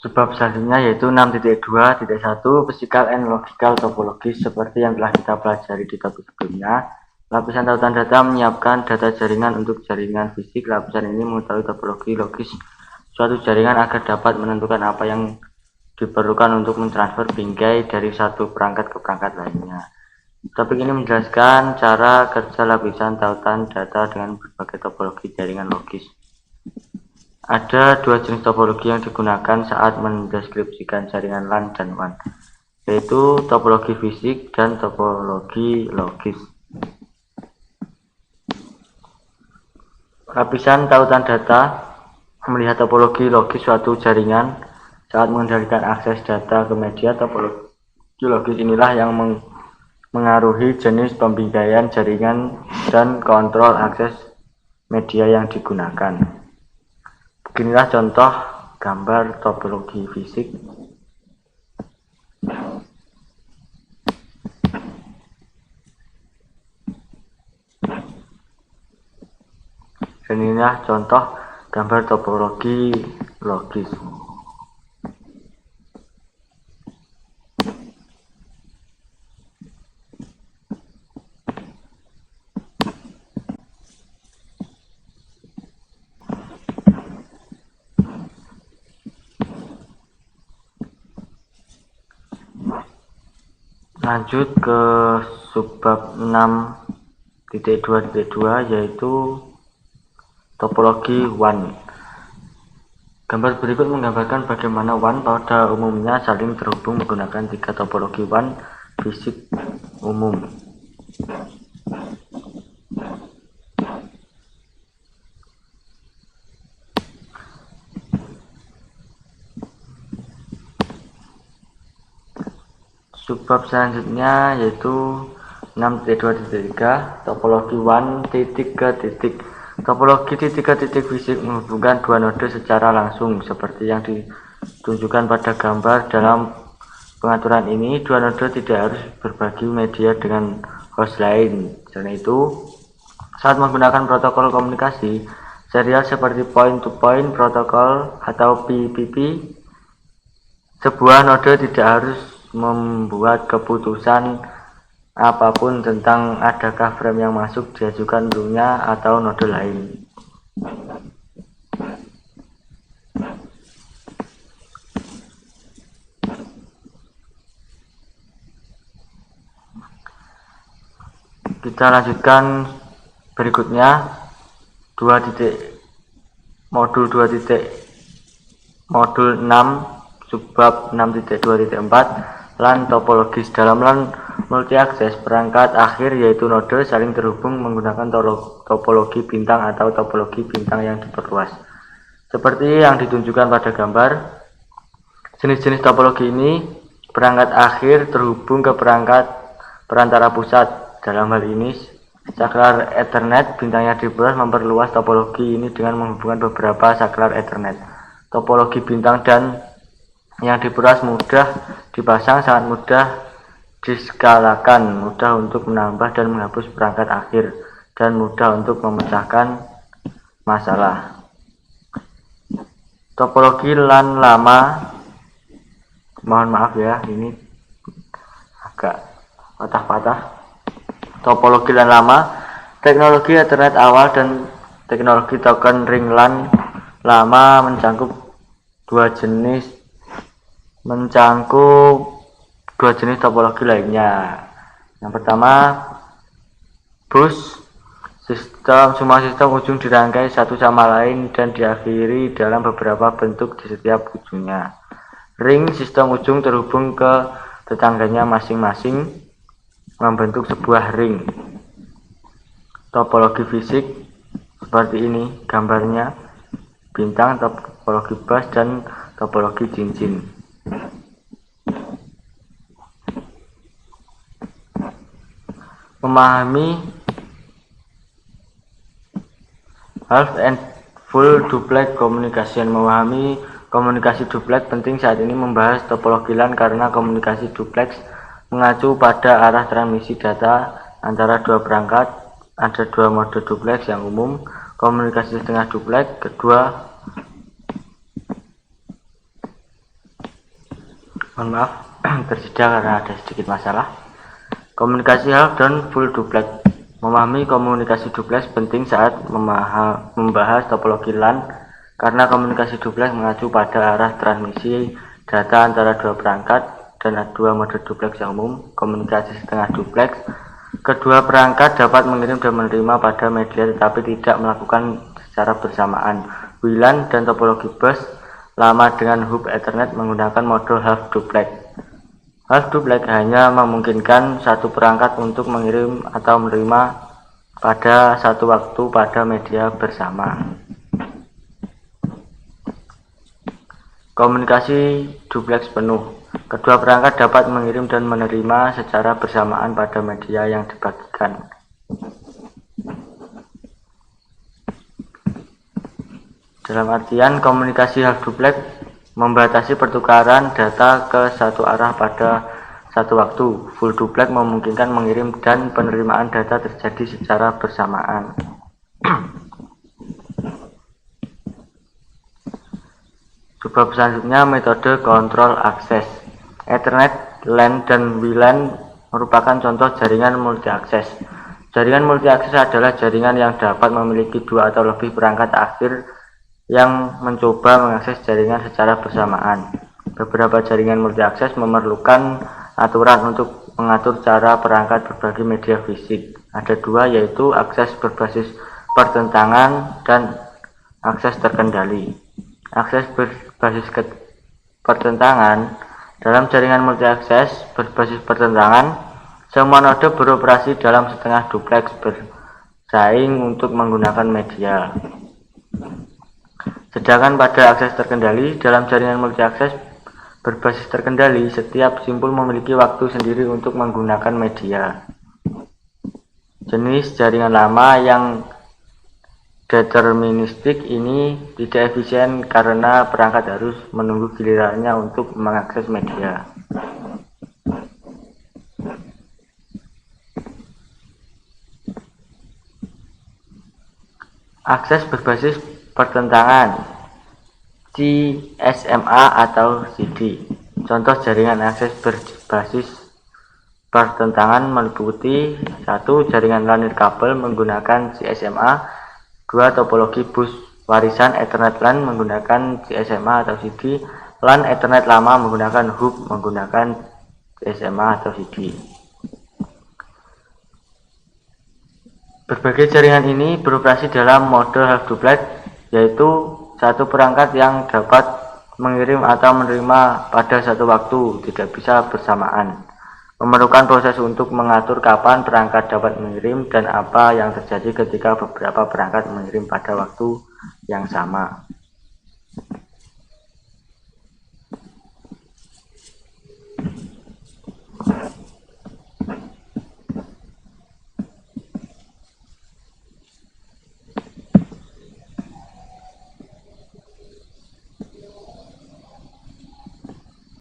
Sebab selanjutnya yaitu 6.2.1 Physical and Logical Topology. Seperti yang telah kita pelajari di topik sebelumnya, lapisan tautan data menyiapkan data jaringan untuk jaringan fisik. Lapisan ini mengetahui topologi logis suatu jaringan agar dapat menentukan apa yang diperlukan untuk mentransfer bingkai dari satu perangkat ke perangkat lainnya. Topik ini menjelaskan cara kerja lapisan tautan data dengan berbagai topologi jaringan logis. Ada dua jenis topologi yang digunakan saat mendeskripsikan jaringan LAN dan WAN, yaitu topologi fisik dan topologi logis. Lapisan tautan data melihat topologi logis suatu jaringan saat mengendalikan akses data ke media. Topologi logis inilah yang mengaruhi jenis pembingkaian jaringan dan kontrol akses media yang digunakan. Beginilah contoh gambar topologi fisik. Dan inilah contoh gambar topologi logis. Lanjut ke subbab 6.2.2 yaitu topologi WAN. Gambar berikut menggambarkan bagaimana WAN pada umumnya saling terhubung menggunakan tiga topologi WAN fisik umum. Subbab selanjutnya yaitu 6.2.3 topologi WAN titik ke titik. Topologi titik ke titik fisik menghubungkan dua node secara langsung seperti yang ditunjukkan pada gambar. Dalam pengaturan ini, dua node tidak harus berbagi media dengan host lain. Selain itu, saat menggunakan protokol komunikasi serial seperti point-to-point protokol atau PPP, sebuah node tidak harus membuat keputusan apapun tentang adakah frame yang masuk diajukan rootnya atau node lain. Kita lanjutkan berikutnya modul 6 subbab 6.2.4 LAN topologis. Dalam LAN multi-akses, perangkat akhir yaitu node saling terhubung menggunakan topologi bintang atau topologi bintang yang diperluas. Seperti yang ditunjukkan pada gambar, jenis-jenis topologi ini, perangkat akhir terhubung ke perantara pusat. Dalam hal ini, saklar Ethernet bintangnya diperluas memperluas topologi ini dengan menghubungkan beberapa saklar Ethernet. Topologi bintang dan yang diperluas mudah dipasang, sangat mudah diskalakan, mudah untuk menambah dan menghapus perangkat akhir, dan mudah untuk memecahkan masalah. Topologi LAN lama, mohon maaf ya, ini agak patah-patah. Topologi LAN lama, teknologi Ethernet awal dan teknologi token ring LAN lama mencangkup dua jenis topologi lainnya. Yang pertama, bus sistem. Semua sistem ujung dirangkai satu sama lain dan diakhiri dalam beberapa bentuk di setiap ujungnya. Ring, sistem ujung terhubung ke tetangganya masing-masing membentuk sebuah ring. Topologi fisik seperti ini gambarnya, bintang, topologi bus, dan topologi cincin. Memahami half and full duplex communication. Memahami komunikasi duplex penting saat ini membahas topologi LAN karena komunikasi duplex mengacu pada arah transmisi data antara dua perangkat. Ada dua mode duplex yang umum, komunikasi setengah duplex, kedua Mohon maaf terjeda karena ada sedikit masalah. Komunikasi half dan full duplex. Memahami komunikasi duplex penting saat membahas topologi LAN karena komunikasi duplex mengacu pada arah transmisi data antara dua perangkat dan dua mode duplex yang umum. Komunikasi setengah duplex. Kedua perangkat dapat mengirim dan menerima pada media tetapi tidak melakukan secara bersamaan. WLAN dan topologi bus lama dengan hub Ethernet menggunakan mode half duplex. Half duplex hanya memungkinkan satu perangkat untuk mengirim atau menerima pada satu waktu pada media bersama. Komunikasi duplex penuh. Kedua perangkat dapat mengirim dan menerima secara bersamaan pada media yang dibagikan. Dalam artian, komunikasi half duplex membatasi pertukaran data ke satu arah pada satu waktu. Full duplex memungkinkan mengirim dan penerimaan data terjadi secara bersamaan. Sebab selanjutnya metode kontrol akses. Ethernet, LAN, dan WLAN merupakan contoh jaringan multi akses. Jaringan multi akses adalah jaringan yang dapat memiliki dua atau lebih perangkat akhir yang mencoba mengakses jaringan secara bersamaan. Beberapa jaringan multi akses memerlukan aturan untuk mengatur cara perangkat berbagi media fisik. Ada dua, yaitu akses berbasis pertentangan dan akses terkendali. Akses berbasis pertentangan. Dalam jaringan multi akses berbasis pertentangan, semua node beroperasi dalam setengah duplex bersaing untuk menggunakan media. Sedangkan pada akses terkendali, dalam jaringan multi akses berbasis terkendali, setiap simpul memiliki waktu sendiri untuk menggunakan media. Jenis jaringan lama yang deterministik ini tidak efisien karena perangkat harus menunggu gilirannya untuk mengakses media. Akses berbasis pertentangan, CSMA atau CD. Contoh jaringan akses berbasis pertentangan meliputi 1. Jaringan LAN nirkabel menggunakan CSMA. 2. Topologi bus warisan Ethernet LAN menggunakan CSMA atau CD. LAN Ethernet lama menggunakan hub menggunakan CSMA atau CD. Berbagai jaringan ini beroperasi dalam mode half duplex, yaitu satu perangkat yang dapat mengirim atau menerima pada satu waktu, tidak bisa bersamaan. Memerlukan proses untuk mengatur kapan perangkat dapat mengirim dan apa yang terjadi ketika beberapa perangkat mengirim pada waktu yang sama.